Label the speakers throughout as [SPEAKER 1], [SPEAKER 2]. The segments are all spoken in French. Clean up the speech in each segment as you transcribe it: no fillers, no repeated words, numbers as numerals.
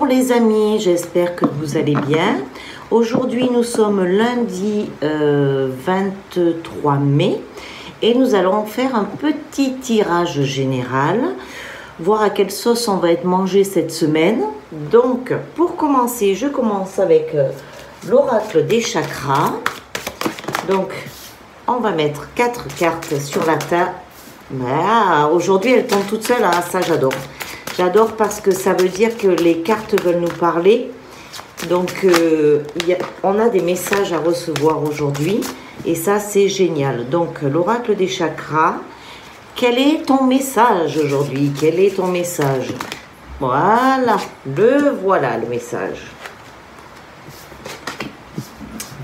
[SPEAKER 1] les amis, j'espère que vous allez bien. Aujourd'hui nous sommes lundi 23 mai et nous allons faire un petit tirage général, voir à quelle sauce on va être mangé cette semaine. Donc pour commencer, je commence avec l'oracle des chakras. Donc on va mettre 4 cartes sur la table. Ah, aujourd'hui elles tombent toutes seules, hein, ça j'adore. J'adore parce que ça veut dire que les cartes veulent nous parler. Donc, on a des messages à recevoir aujourd'hui. Et ça, c'est génial. Donc, l'oracle des chakras. Quel est ton message aujourd'hui? Quel est ton message? Voilà. Voilà le message.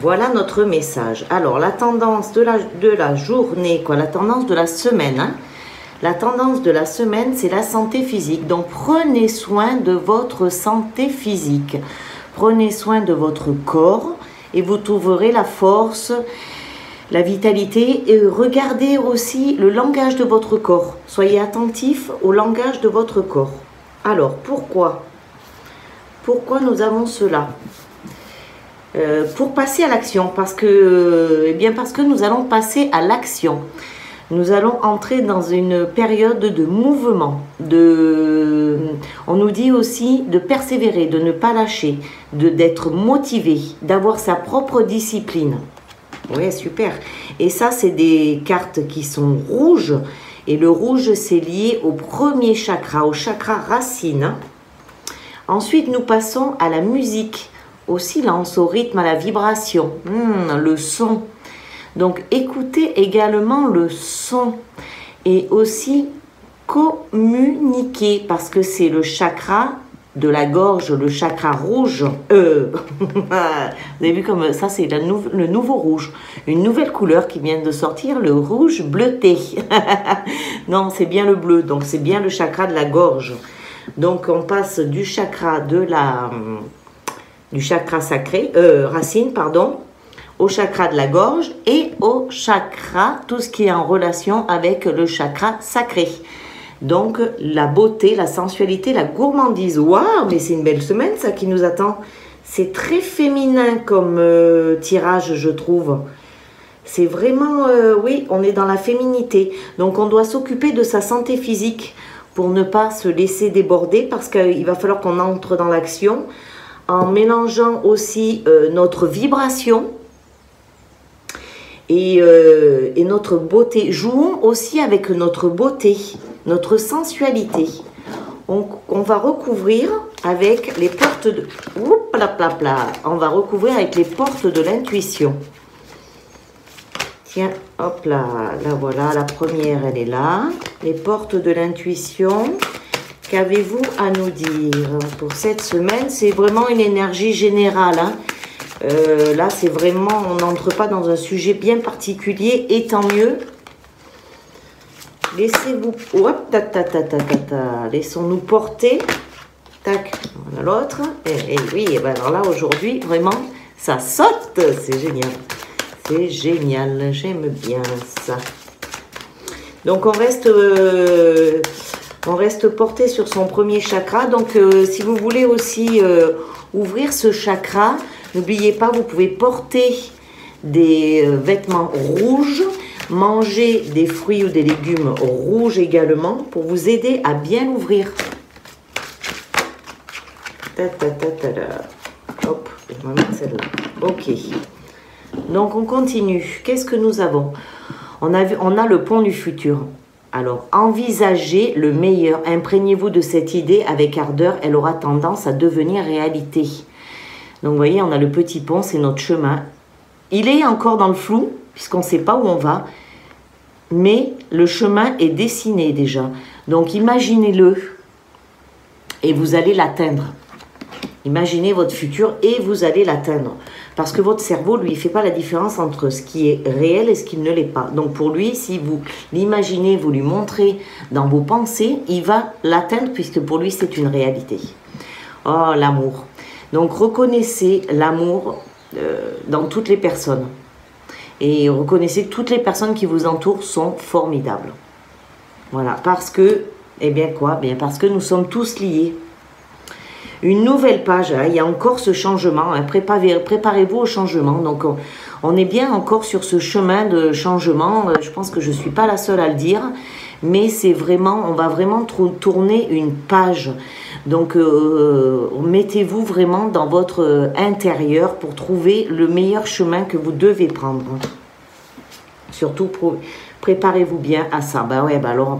[SPEAKER 1] Voilà notre message. Alors, la tendance de la journée, quoi, la tendance de la semaine, hein. La tendance de la semaine, c'est la santé physique. Donc, prenez soin de votre santé physique. Prenez soin de votre corps et vous trouverez la force, la vitalité. Et regardez aussi le langage de votre corps. Soyez attentifs au langage de votre corps. Alors, pourquoi? Pourquoi nous avons cela? Pour passer à l'action. Parce que nous allons passer à l'action. Nous allons entrer dans une période de mouvement, on nous dit aussi de persévérer, de ne pas lâcher, d'être motivé, d'avoir sa propre discipline. Oui, super. Et ça, c'est des cartes qui sont rouges. Et le rouge, c'est lié au premier chakra, au chakra racine. Ensuite, nous passons à la musique, au silence, au rythme, à la vibration, le son. Donc, écoutez également le son et aussi communiquer parce que c'est le chakra de la gorge, le chakra rouge. Vous avez vu comme ça, c'est le nouveau rouge. Une nouvelle couleur qui vient de sortir, le rouge bleuté. Non, c'est bien le bleu, donc c'est bien le chakra de la gorge. Donc, on passe du chakra du chakra sacré, racine, pardon, au chakra de la gorge et au chakra, tout ce qui est en relation avec le chakra sacré. Donc, la beauté, la sensualité, la gourmandise. Waouh, mais c'est une belle semaine, ça, qui nous attend. C'est très féminin comme tirage, je trouve. C'est vraiment, oui, on est dans la féminité. Donc, on doit s'occuper de sa santé physique pour ne pas se laisser déborder parce qu'il va falloir qu'on entre dans l'action en mélangeant aussi notre vibration et notre beauté. Jouons aussi avec notre beauté, notre sensualité. On va recouvrir avec les portes de... On va recouvrir avec les portes de l'intuition. Tiens, hop là, là voilà, la première, elle est là. Les portes de l'intuition. Qu'avez-vous à nous dire pour cette semaine? C'est vraiment une énergie générale, hein. Là, c'est vraiment, on n'entre pas dans un sujet bien particulier, et tant mieux. Laissez-vous, hop, laissons-nous porter. Tac, voilà l'autre. Et oui, et ben alors là, aujourd'hui, vraiment, ça saute. C'est génial. C'est génial, j'aime bien ça. Donc, on reste porté sur son premier chakra. Donc, si vous voulez aussi ouvrir ce chakra, n'oubliez pas, vous pouvez porter des vêtements rouges, manger des fruits ou des légumes rouges également pour vous aider à bien l'ouvrir. Hop, je vais mettre celle-là. Ok. Donc, on continue. Qu'est-ce que nous avons? On a le pont du futur. Alors, envisagez le meilleur. Imprégnez-vous de cette idée avec ardeur. Elle aura tendance à devenir réalité. Donc, vous voyez, on a le petit pont, c'est notre chemin. Il est encore dans le flou, puisqu'on ne sait pas où on va. Mais le chemin est dessiné déjà. Donc, imaginez-le. Et vous allez l'atteindre. Imaginez votre futur et vous allez l'atteindre. Parce que votre cerveau, lui, ne fait pas la différence entre ce qui est réel et ce qui ne l'est pas. Donc, pour lui, si vous l'imaginez, vous lui montrez dans vos pensées, il va l'atteindre puisque pour lui, c'est une réalité. Oh, l'amour. Donc, reconnaissez l'amour dans toutes les personnes. Et reconnaissez que toutes les personnes qui vous entourent sont formidables. Voilà, parce que, eh bien quoi? Bien parce que nous sommes tous liés. une nouvelle page. Hein. Il y a encore ce changement. Hein. Préparez-vous au changement. Donc, on est bien encore sur ce chemin de changement. Je pense que je ne suis pas la seule à le dire. Mais c'est vraiment, on va vraiment tourner une page. Donc, mettez-vous vraiment dans votre intérieur pour trouver le meilleur chemin que vous devez prendre. Surtout, préparez-vous bien à ça. Ben ouais, ben alors,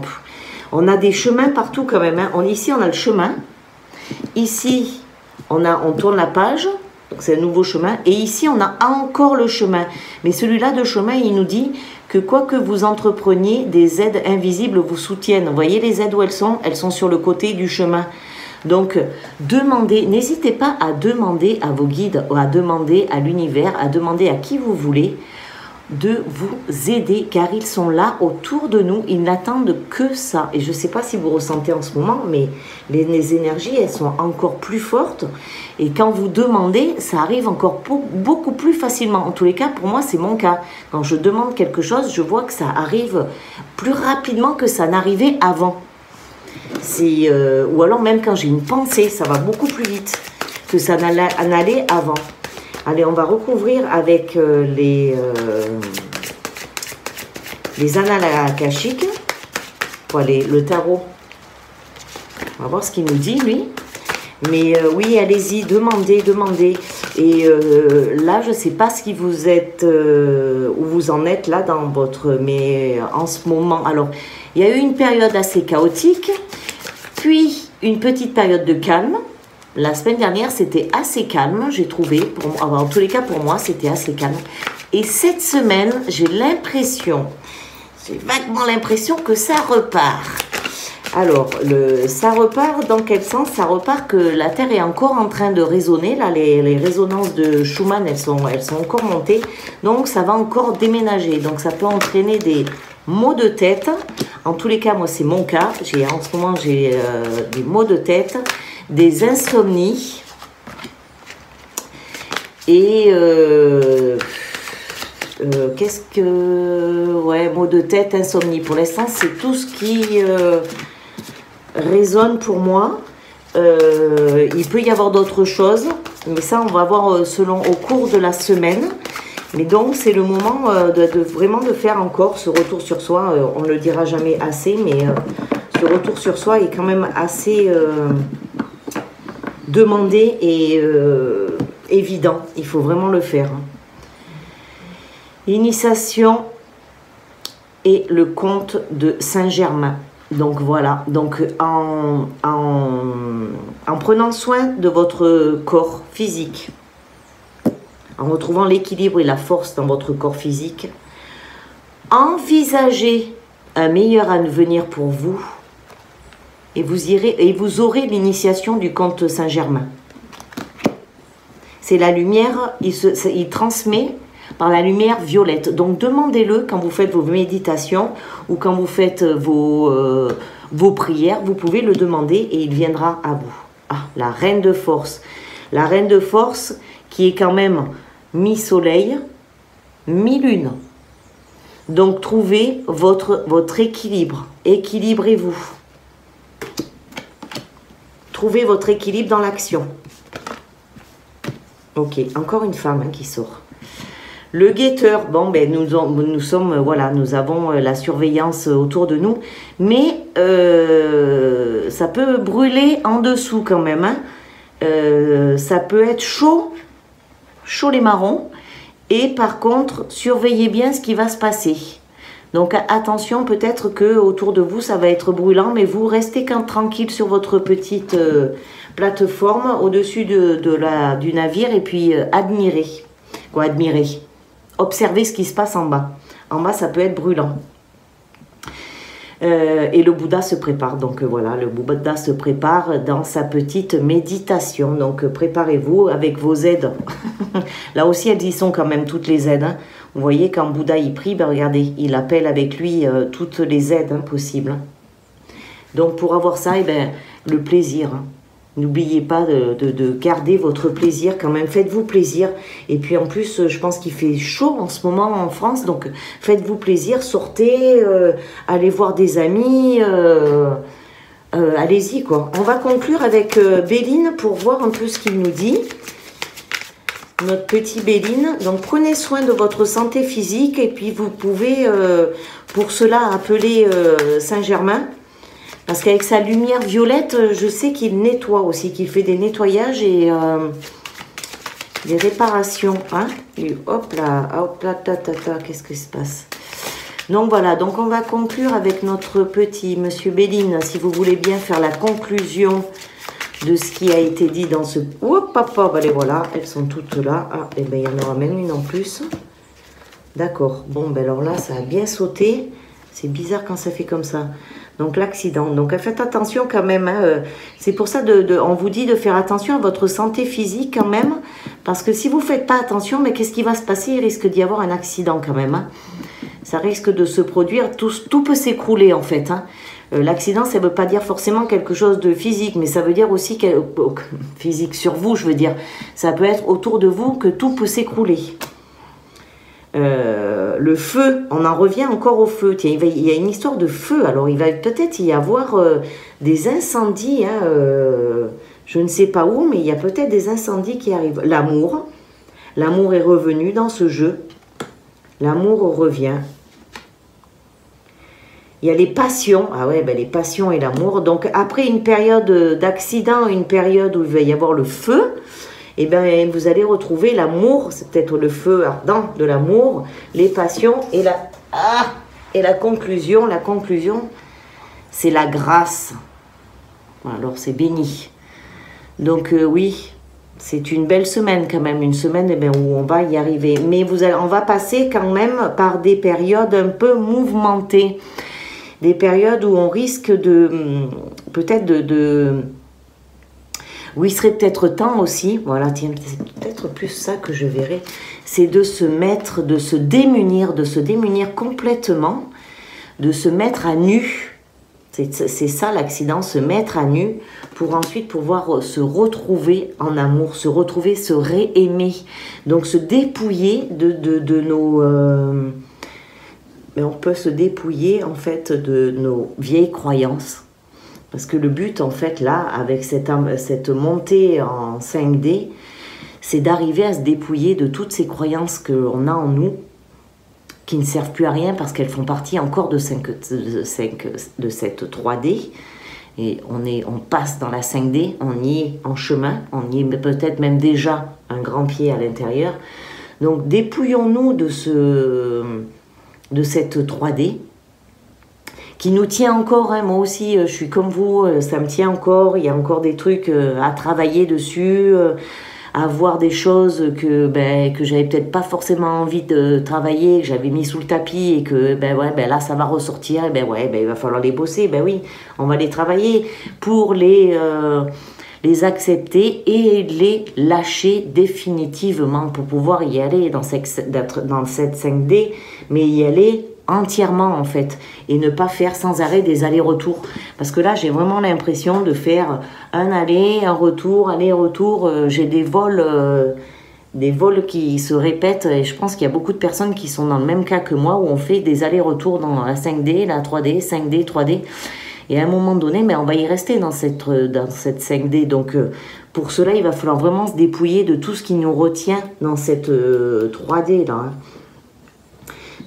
[SPEAKER 1] on a des chemins partout quand même. Hein. Ici, on a le chemin. Ici, on tourne la page. C'est un nouveau chemin. Et ici, on a encore le chemin. Mais celui-là de chemin, il nous dit que quoi que vous entrepreniez, des aides invisibles vous soutiennent. Vous voyez les aides où elles sont? Elles sont sur le côté du chemin. Donc, demandez, n'hésitez pas à demander à vos guides, à demander à l'univers, à demander à qui vous voulez de vous aider, car ils sont là autour de nous, ils n'attendent que ça. Et je ne sais pas si vous ressentez en ce moment, mais les énergies, elles sont encore plus fortes. Et quand vous demandez, ça arrive encore beaucoup plus facilement. En tous les cas, pour moi, c'est mon cas. Quand je demande quelque chose, je vois que ça arrive plus rapidement que ça n'arrivait avant. Ou alors même quand j'ai une pensée, ça va beaucoup plus vite que ça n'allait avant. Allez, on va recouvrir avec les annales akashiques, le tarot. On va voir ce qu'il nous dit, lui. Mais oui, allez-y, demandez. Et là, je ne sais pas ce qui vous êtes, où vous en êtes là dans votre... Mais en ce moment, alors, il y a eu une période assez chaotique, puis une petite période de calme. La semaine dernière, c'était assez calme, j'ai trouvé. En tous les cas, pour moi, c'était assez calme. Et cette semaine, j'ai vaguement l'impression que ça repart. Alors, ça repart dans quel sens? Ça repart que la Terre est encore en train de résonner. Là, les résonances de Schumann, elles sont encore montées. Donc, ça va encore déménager. Donc, ça peut entraîner des maux de tête. En tous les cas, moi, c'est mon cas. En ce moment, j'ai des maux de tête, des insomnies et qu'est-ce que... Ouais, maux de tête, insomnie. Pour l'instant, c'est tout ce qui résonne pour moi. Il peut y avoir d'autres choses, mais ça, on va voir au cours de la semaine. Mais donc, c'est le moment vraiment de faire encore ce retour sur soi. On ne le dira jamais assez, mais ce retour sur soi est quand même assez... demandé et évident, il faut vraiment le faire. Initiation et le conte de Saint-Germain. Donc voilà, donc en prenant soin de votre corps physique, en retrouvant l'équilibre et la force dans votre corps physique, envisagez un meilleur avenir pour vous. Et vous aurez l'initiation du conte Saint-Germain. C'est la lumière, il transmet par la lumière violette. Donc demandez-le quand vous faites vos méditations ou quand vous faites vos prières. Vous pouvez le demander et il viendra à vous. Ah, la reine de force. La reine de force qui est quand même mi-soleil, mi-lune. Donc trouvez votre équilibre. Équilibrez-vous. Trouvez votre équilibre dans l'action. Ok, encore une femme qui sort. Le guetteur, bon, ben, nous sommes, voilà, nous avons la surveillance autour de nous, mais ça peut brûler en dessous quand même. Hein. Ça peut être chaud les marrons, et par contre, surveillez bien ce qui va se passer. Donc attention, peut-être que autour de vous, ça va être brûlant, mais vous restez tranquille sur votre petite plateforme au-dessus du navire et puis admirez. Observez ce qui se passe en bas. En bas, ça peut être brûlant. Et le Bouddha se prépare. Donc voilà, le Bouddha se prépare dans sa petite méditation. Donc préparez-vous avec vos aides. Là aussi, elles y sont quand même, toutes les aides. Hein. Vous voyez, quand Bouddha y prie, ben regardez, il appelle avec lui toutes les aides possibles. Donc pour avoir ça, eh ben, le plaisir. Hein. N'oubliez pas de garder votre plaisir quand même. Faites-vous plaisir. Et puis en plus, je pense qu'il fait chaud en ce moment en France. Donc faites-vous plaisir, sortez, allez voir des amis. allez-y quoi. On va conclure avec Béline pour voir un peu ce qu'il nous dit. Notre petit Béline. Donc prenez soin de votre santé physique et puis vous pouvez pour cela appeler Saint-Germain. Parce qu'avec sa lumière violette, je sais qu'il nettoie aussi, qu'il fait des nettoyages et des réparations. Hein, et hop là, qu'est-ce qui se passe? Donc voilà, donc on va conclure avec notre petit monsieur Béline, si vous voulez bien faire la conclusion de ce qui a été dit dans ce... Hop, hop, hop, allez, voilà, elles sont toutes là. Ah, et bien il y en aura même une en plus. D'accord, bon, ben alors là, ça a bien sauté. C'est bizarre quand ça fait comme ça. Donc l'accident. Donc faites attention quand même. Hein. C'est pour ça on vous dit de faire attention à votre santé physique quand même. Parce que si vous ne faites pas attention, mais qu'est-ce qui va se passer? Il risque d'y avoir un accident quand même. Hein. Ça risque de se produire. Tout peut s'écrouler en fait. Hein. L'accident, ça ne veut pas dire forcément quelque chose de physique, mais ça veut dire aussi physique sur vous, je veux dire. Ça peut être autour de vous que tout peut s'écrouler. Le feu, on en revient encore au feu. Tiens, il y a une histoire de feu. Alors, il va peut-être y avoir des incendies. Hein, je ne sais pas où, mais il y a peut-être des incendies qui arrivent. L'amour. L'amour est revenu dans ce jeu. L'amour revient. Il y a les passions. Ah ouais, ben les passions et l'amour. Donc, après une période d'accident, une période où il va y avoir le feu, et bien, vous allez retrouver l'amour, c'est peut-être le feu ardent de l'amour, les passions et la conclusion. La conclusion, c'est la grâce. Alors, c'est béni. Donc, oui, c'est une belle semaine quand même, une semaine eh bien, où on va y arriver. Mais on va passer quand même par des périodes un peu mouvementées. Des périodes où on risque peut-être où il serait peut-être temps aussi, voilà, tiens, c'est peut-être plus ça que je verrai, c'est de se démunir complètement, de se mettre à nu. C'est ça l'accident, se mettre à nu pour ensuite pouvoir se retrouver en amour, se retrouver, se réaimer. Donc se dépouiller de nos... mais on peut se dépouiller en fait de nos vieilles croyances. Parce que le but, en fait, là, avec cette montée en 5D, c'est d'arriver à se dépouiller de toutes ces croyances qu'on a en nous, qui ne servent plus à rien parce qu'elles font partie encore de cette 3D. Et on passe dans la 5D, on y est en chemin, on y est peut-être même déjà un grand pied à l'intérieur. Donc, dépouillons-nous de cette 3D, qui nous tient encore, hein. Moi aussi, je suis comme vous, ça me tient encore, il y a encore des trucs à travailler dessus, à voir des choses que j'avais peut-être pas forcément envie de travailler, que j'avais mis sous le tapis et que là ça va ressortir, il va falloir les bosser, oui, on va les travailler pour les accepter et les lâcher définitivement pour pouvoir y aller dans cette 5D, mais y aller entièrement en fait, et ne pas faire sans arrêt des allers-retours, parce que là j'ai vraiment l'impression de faire un aller, un retour, aller-retour. J'ai des vols qui se répètent, et je pense qu'il y a beaucoup de personnes qui sont dans le même cas que moi, où on fait des allers-retours dans la 5D, la 3D, 5D, 3D, et à un moment donné, mais on va y rester dans cette 5D. Donc pour cela, il va falloir vraiment se dépouiller de tout ce qui nous retient dans cette 3D là, hein.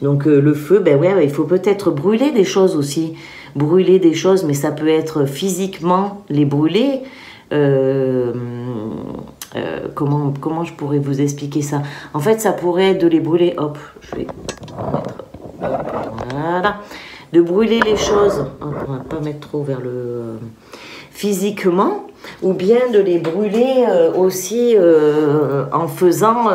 [SPEAKER 1] Donc le feu, il faut peut-être brûler des choses aussi. Brûler des choses, mais ça peut être physiquement les brûler. Comment je pourrais vous expliquer ça? En fait, ça pourrait être de les brûler. Hop, je vais mettre... Voilà. De brûler les choses. On ne va pas mettre trop vers le... physiquement. Ou bien de les brûler aussi en faisant...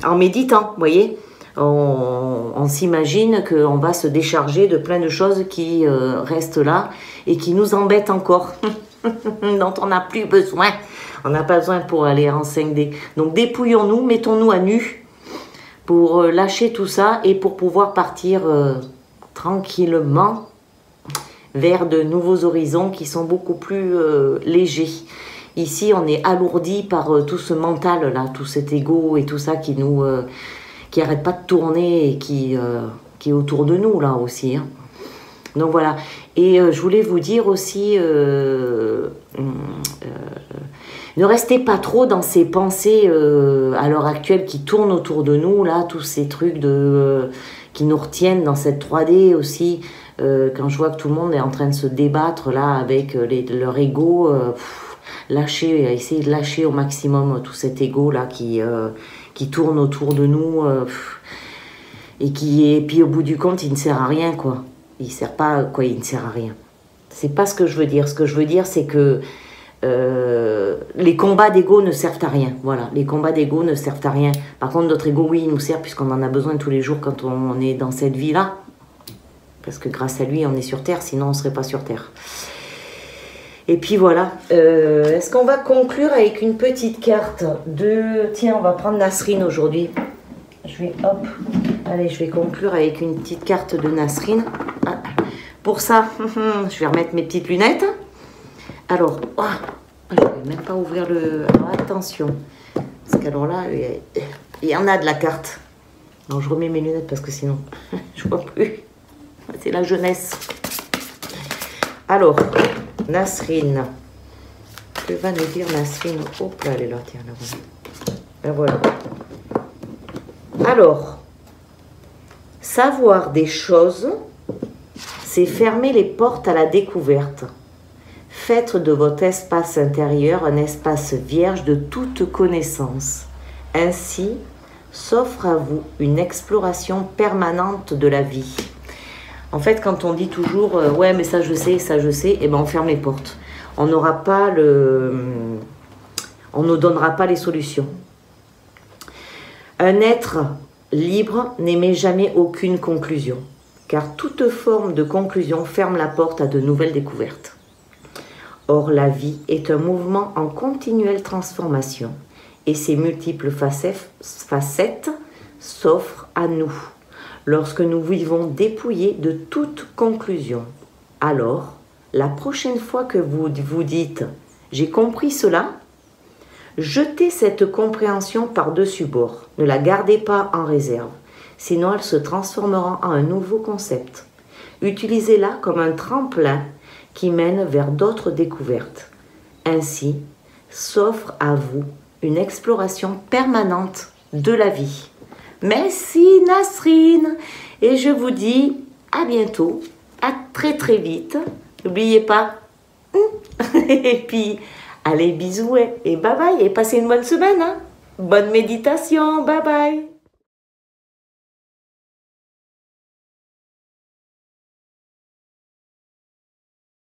[SPEAKER 1] en méditant, vous voyez? On s'imagine qu'on va se décharger de plein de choses qui restent là et qui nous embêtent encore, dont on n'a plus besoin. On n'a pas besoin pour aller en 5D. Donc dépouillons-nous, mettons-nous à nu pour lâcher tout ça et pour pouvoir partir tranquillement vers de nouveaux horizons qui sont beaucoup plus légers. Ici, on est alourdi par tout ce mental là, tout cet ego et tout ça qui nous... qui arrête pas de tourner et qui est autour de nous là aussi. Hein. Donc voilà. Et je voulais vous dire aussi, ne restez pas trop dans ces pensées à l'heure actuelle qui tournent autour de nous, là, tous ces trucs qui nous retiennent dans cette 3D aussi. Quand je vois que tout le monde est en train de se débattre là avec leur ego, essayer de lâcher au maximum tout cet ego là qui tourne autour de nous et puis au bout du compte il ne sert à rien quoi. Il sert pas quoi, il ne sert à rien. C'est pas ce que je veux dire. Ce que je veux dire c'est que les combats d'ego ne servent à rien. Voilà, les combats d'ego ne servent à rien. Par contre, notre ego, oui, il nous sert puisqu'on en a besoin tous les jours quand on est dans cette vie-là. Parce que grâce à lui, on est sur Terre, sinon on ne serait pas sur Terre. Et puis voilà. Est-ce qu'on va conclure avec une petite carte de... Tiens, on va prendre Nasrine aujourd'hui. Hop. Allez, je vais conclure avec une petite carte de Nasrine. Ah. Pour ça, je vais remettre mes petites lunettes. Alors, oh, je ne vais même pas ouvrir le... Alors, attention. Parce qu'alors là, il y en a de la carte. Alors, je remets mes lunettes parce que sinon, je ne vois plus. C'est la jeunesse. Alors, Nasrine. Que va nous dire Nasrine? Hop là, elle est là, tiens, là, voilà. Alors, savoir des choses, c'est fermer les portes à la découverte. Faites de votre espace intérieur un espace vierge de toute connaissance. Ainsi, s'offre à vous une exploration permanente de la vie. En fait, quand on dit toujours « ouais, mais ça je sais », eh ben on ferme les portes. On n'aura pas on ne donnera pas les solutions. Un être libre n'émet jamais aucune conclusion, car toute forme de conclusion ferme la porte à de nouvelles découvertes. Or, la vie est un mouvement en continuelle transformation, et ses multiples facettes s'offrent à nous. Lorsque nous vivons dépouillés de toute conclusion, alors, la prochaine fois que vous vous dites « j'ai compris cela », jetez cette compréhension par-dessus bord. Ne la gardez pas en réserve, sinon elle se transformera en un nouveau concept. Utilisez-la comme un tremplin qui mène vers d'autres découvertes. Ainsi, s'offre à vous une exploration permanente de la vie. Merci Nasrine, et je vous dis à bientôt, à très très vite. N'oubliez pas, et puis allez bisous et bye bye, et passez une bonne semaine. Bonne méditation, bye bye.